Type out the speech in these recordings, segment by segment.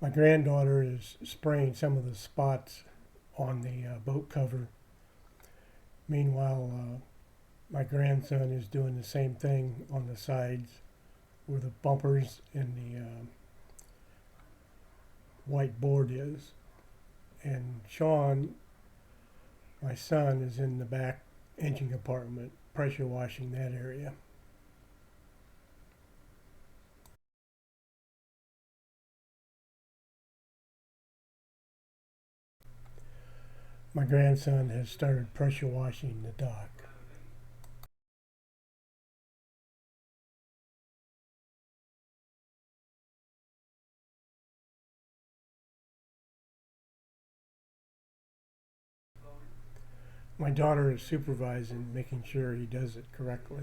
My granddaughter is spraying some of the spots on the boat cover. Meanwhile, my grandson is doing the same thing on the sides where the bumpers and the white board is. And Sean, my son, is in the back engine compartment pressure washing that area. My grandson has started pressure washing the dock. My daughter is supervising, making sure he does it correctly.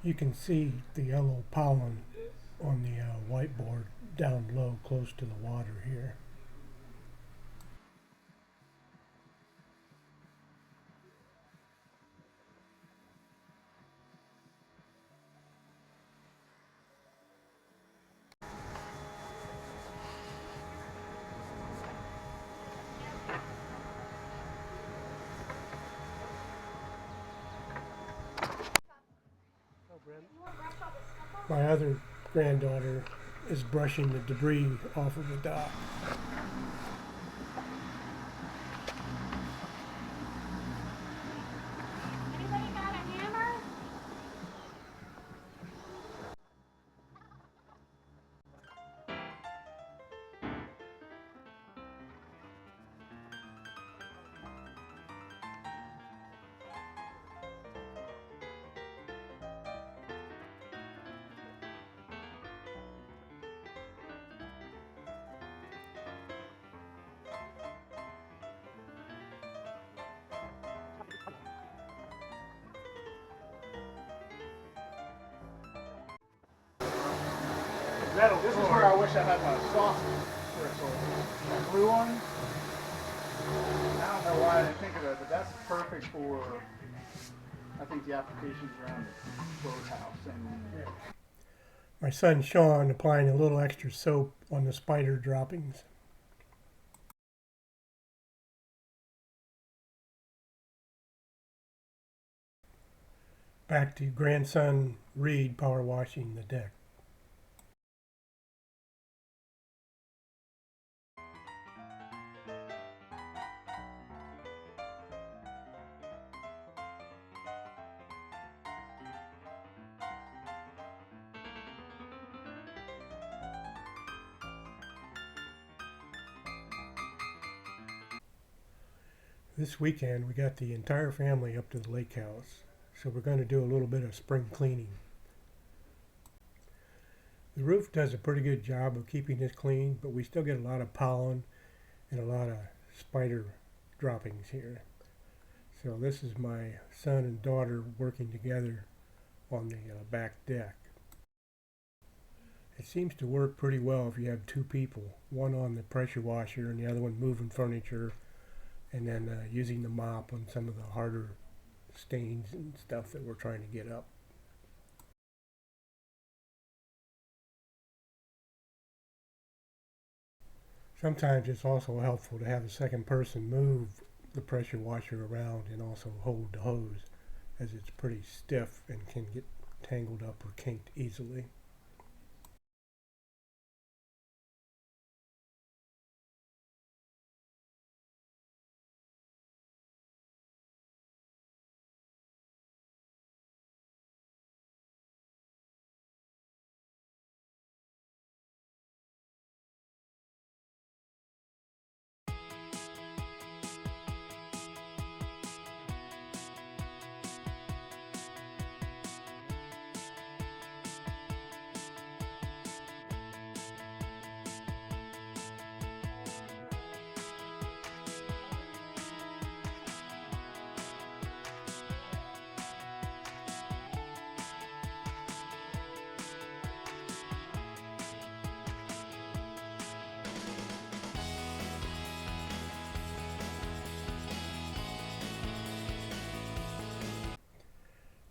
You can see the yellow pollen on the whiteboard down low close to the water here. My other granddaughter is brushing the debris off of the dock. Anybody got a hammer? This is where I wish I had my soft bristle. That blue one. I don't know why I didn't think of it, but that's perfect for, I think, the applications around the boathouse. And My son Sean applying a little extra soap on the spider droppings. Back to grandson Reed power washing the deck. This weekend we got the entire family up to the lake house, so we're going to do a little bit of spring cleaning. The roof does a pretty good job of keeping this clean, but we still get a lot of pollen and a lot of spider droppings here. So this is my son and daughter working together on the back deck. It seems to work pretty well if you have two people, one on the pressure washer and the other one moving furniture, and then using the mop on some of the harder stains and stuff that we're trying to get up. Sometimes it's also helpful to have a second person move the pressure washer around and also hold the hose, as it's pretty stiff and can get tangled up or kinked easily.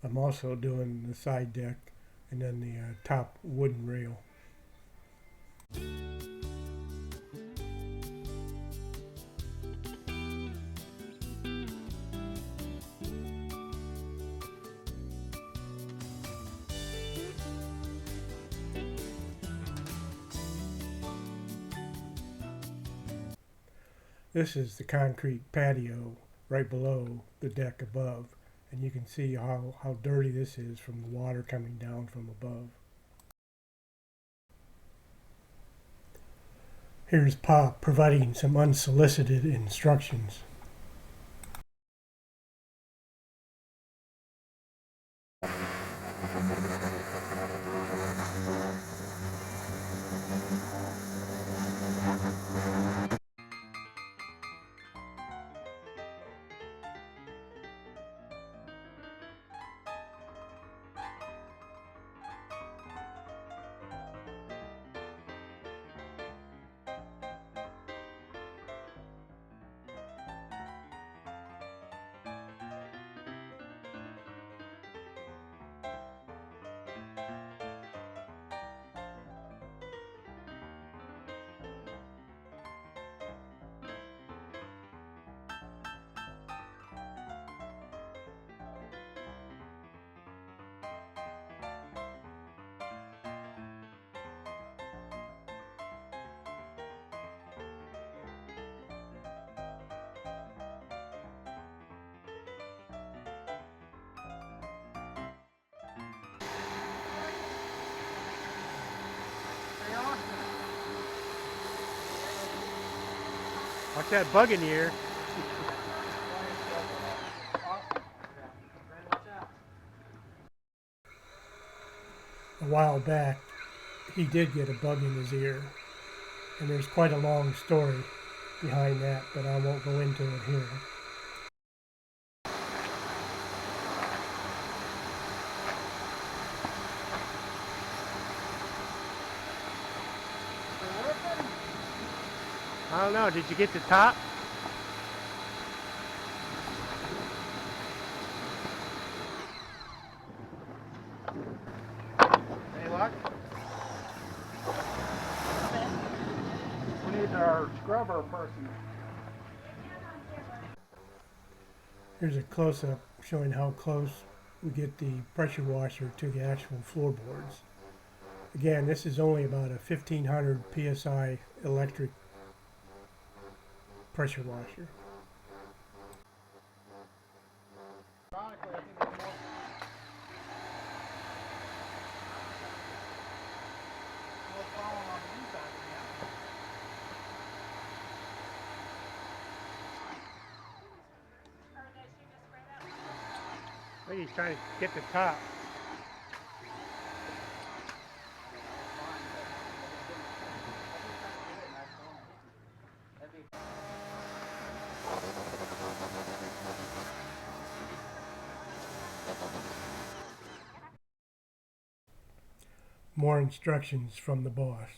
I'm also doing the side deck and then the top wooden rail. This is the concrete patio right below the deck above, and you can see how dirty this is from the water coming down from above. Here's Pop providing some unsolicited instructions. Watch that bug in the ear. A while back, he did get a bug in his ear, and there's quite a long story behind that, but I won't go into it here. I don't know, did you get the top? Any luck? We need our scrubber person. Here's a close-up showing how close we get the pressure washer to the actual floorboards. Again, this is only about a 1500 psi electric pressure washer. Ironically, I think it's more falling on the inside than the outside. Or did she just spray that one? I think he's trying to get the top. More instructions from the boss.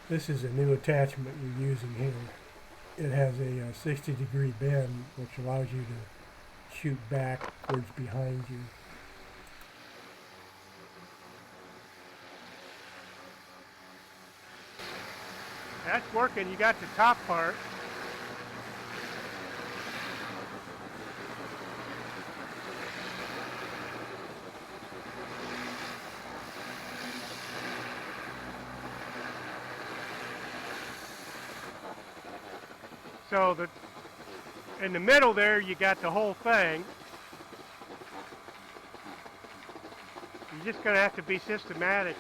This is a new attachment we're using here. It has a 60-degree bend, which allows you to shoot backwards behind you. That's working. You got the top part. So in the middle there, you got the whole thing. You're just going to have to be systematic.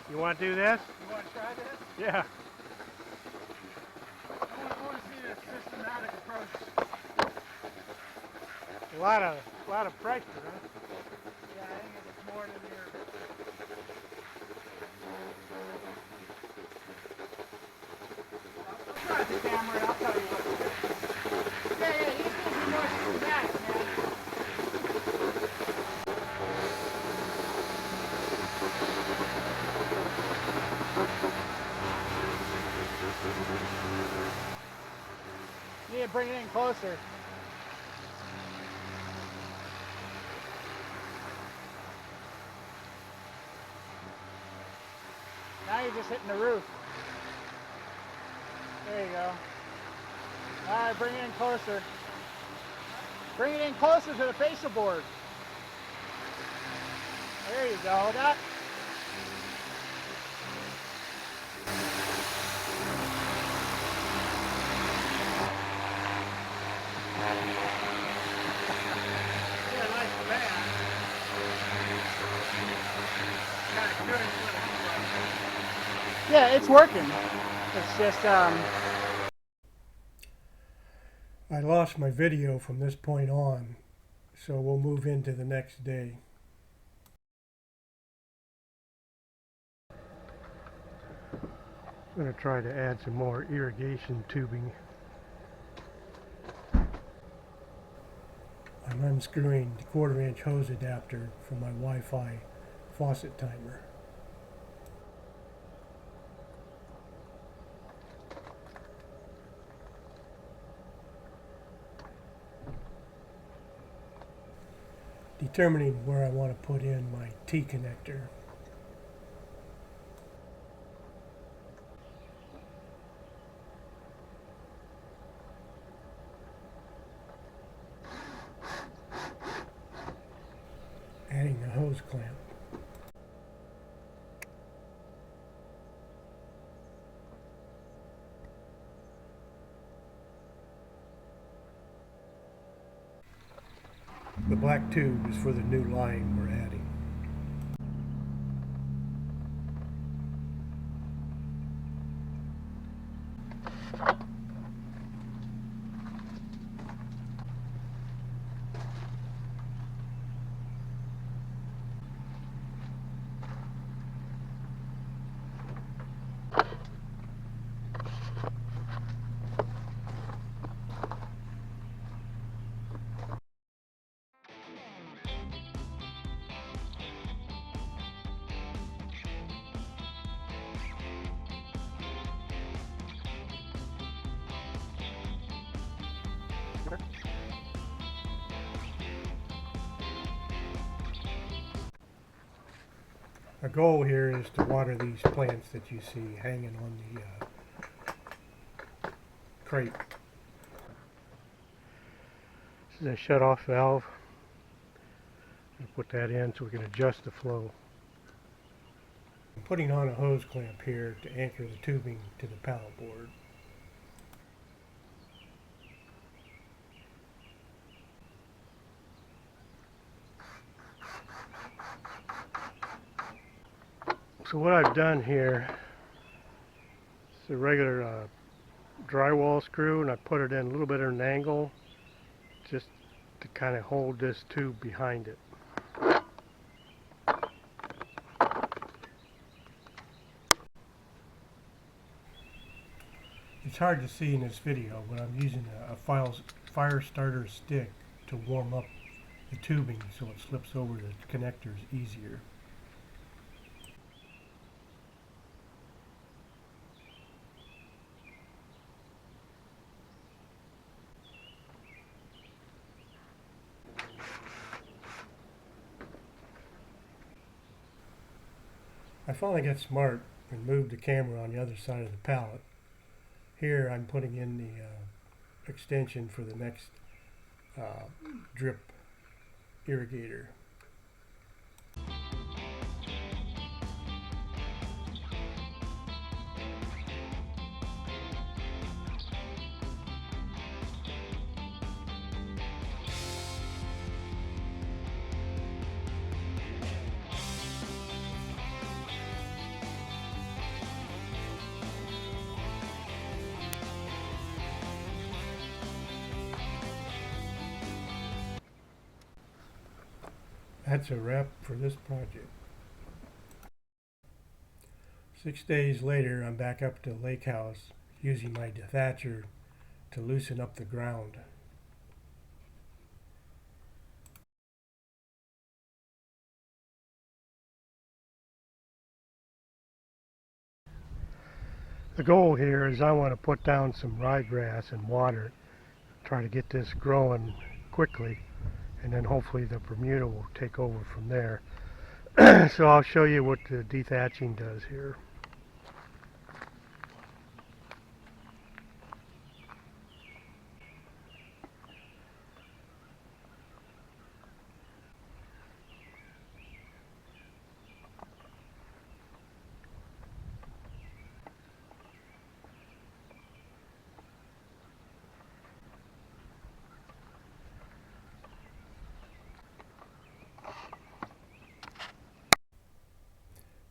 You want to do this? You want to try this? Yeah. I want to see this systematic approach. A lot of pressure, huh? Yeah, I think it's more than your... I'll try the camera and I'll tell you what to do. Yeah, you need to be more systematic, man. You need to bring it in closer. Now you're just hitting the roof. There you go. Alright, bring it in closer. Bring it in closer to the facial board. There you go. That. Yeah, nice band. Kind of curious what it looks like. Yeah, it's working. It's just I lost my video from this point on, so we'll move into the next day. I'm going to try to add some more irrigation tubing. I'm unscrewing the 1/4-inch hose adapter from my Wi-Fi faucet timer. Determining where I want to put in my T-connector. Adding the hose clamp. The black tube is for the new line we're adding. Our goal here is to water these plants that you see hanging on the crate. This is a shut-off valve. I'll put that in so we can adjust the flow. I'm putting on a hose clamp here to anchor the tubing to the pallet board. So what I've done here is a regular drywall screw, and I put it in a little bit at an angle just to kind of hold this tube behind it. It's hard to see in this video, but I'm using a fire starter stick to warm up the tubing so it slips over the connectors easier. I finally got smart and moved the camera on the other side of the pallet. Here I'm putting in the extension for the next drip irrigator. That's a wrap for this project. 6 days later, I'm back up to the lake house using my dethatcher to loosen up the ground. The goal here is I want to put down some ryegrass and water, try to get this growing quickly, and then hopefully the Bermuda will take over from there. So I'll show you what the dethatching does here.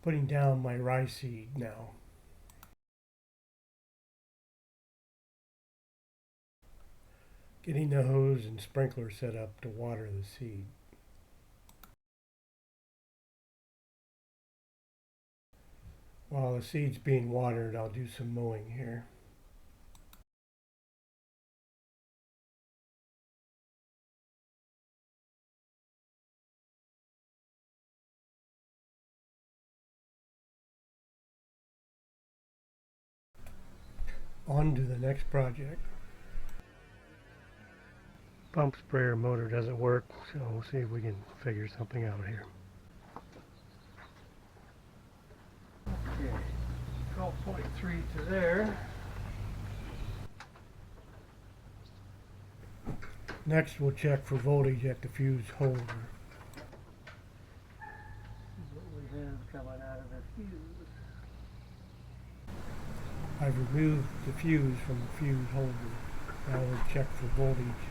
Putting down my rye seed now. Getting the hose and sprinkler set up to water the seed. While the seed's being watered, I'll do some mowing here. On to the next project. Pump sprayer motor doesn't work, so we'll see if we can figure something out here. Okay, 12.3 to there. Next we'll check for voltage at the fuse holder. This is what we have coming out of the fuse. I've removed the fuse from the fuse holder. Now we'll check for voltage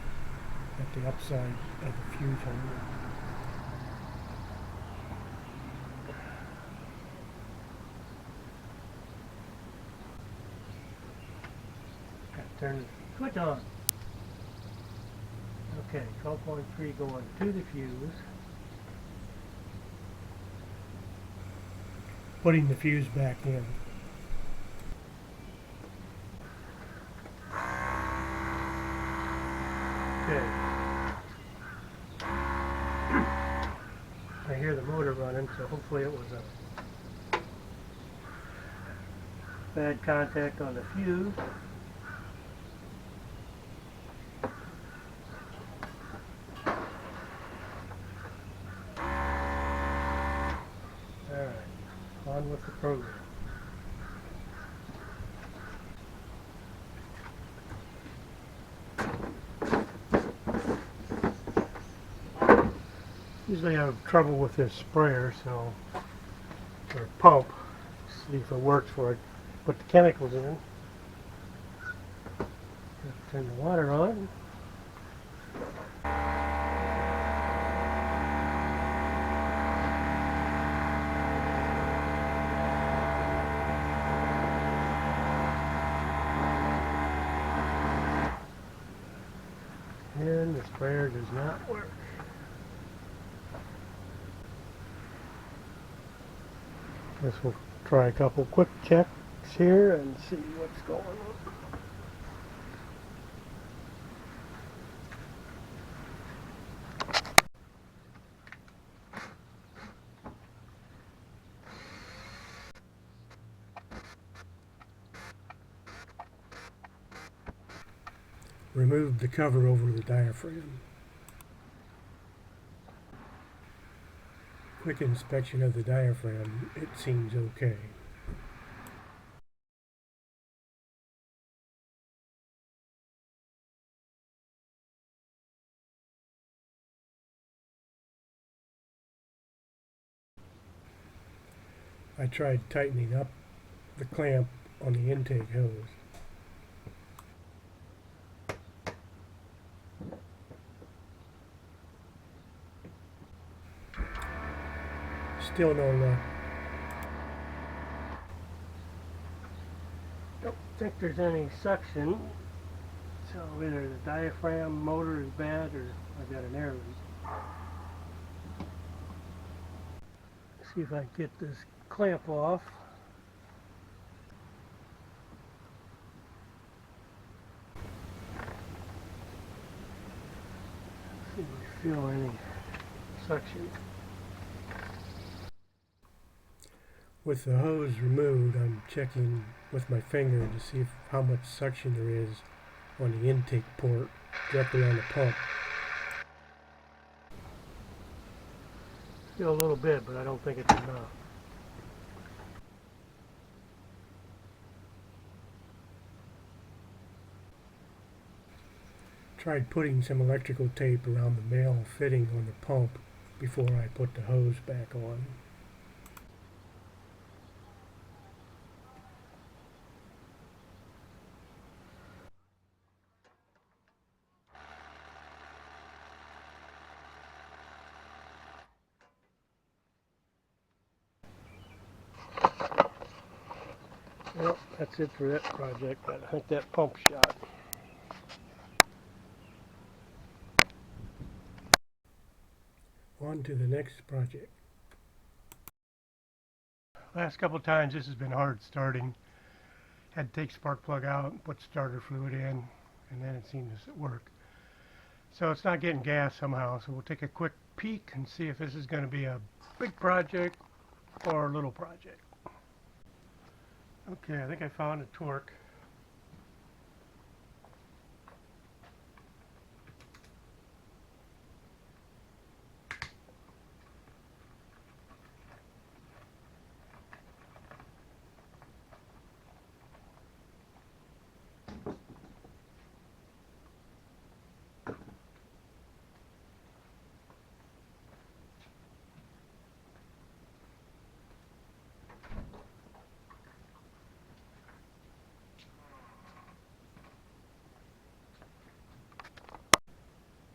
at the upside of the fuse holder. Turn the switch on. Okay, 12.3 going to the fuse. Putting the fuse back in. Okay. I hear the motor running, so hopefully it was a bad contact on the fuse. Alright, on with the program. Usually I have trouble with this sprayer, so, or pump, see if it works for it. Put the chemicals in. Turn the water on. And the sprayer does not work. Guess we'll try a couple quick checks here and see what's going on. Remove the cover over the diaphragm. quick inspection of the diaphragm, it seems okay. I tried tightening up the clamp on the intake hose. Still no luck. Don't think there's any suction, so either the diaphragm motor is bad or I've got an air leak. See if I can get this clamp off. See if we feel any suction. With the hose removed, I'm checking with my finger to see how much suction there is on the intake port directly on the pump. Still a little bit, but I don't think it's enough. Tried putting some electrical tape around the male fitting on the pump before I put the hose back on. Well, that's it for that project. I think that pump shot. On to the next project. Last couple of times this has been hard starting. Had to take spark plug out and put starter fluid in, and then it seemed to work. So it's not getting gas somehow, so we'll take a quick peek and see if this is going to be a big project or a little project. Okay, I think I found a torque.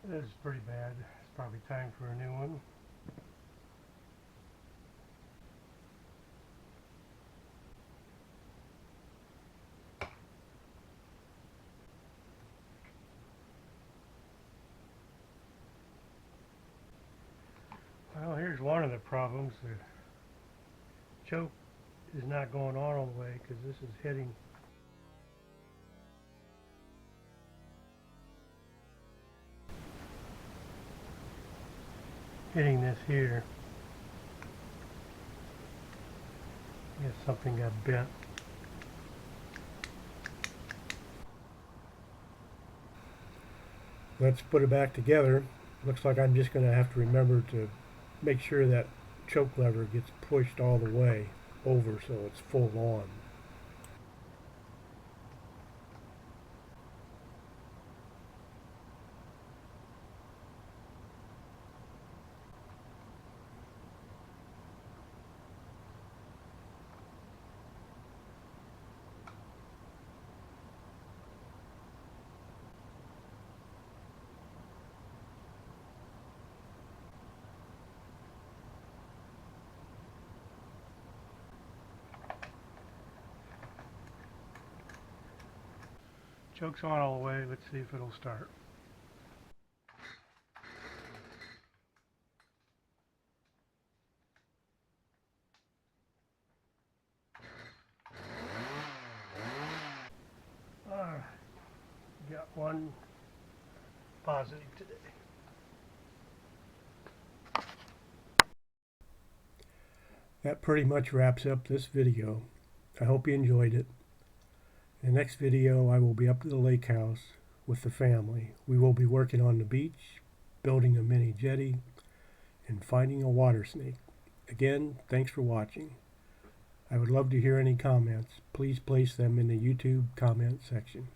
This is pretty bad. It's probably time for a new one. Well, here's one of the problems. The choke is not going on all the way because this is hitting this here. I guess something got bent. Let's put it back together. Looks like I'm just going to have to remember to make sure that choke lever gets pushed all the way over so it's full on. Choke's on all the way. Let's see if it'll start. Alright, got one positive today. That pretty much wraps up this video. I hope you enjoyed it. In the next video, I will be up at the lake house with the family. We will be working on the beach, building a mini jetty, and finding a water snake. Again, thanks for watching. I would love to hear any comments. Please place them in the YouTube comment section.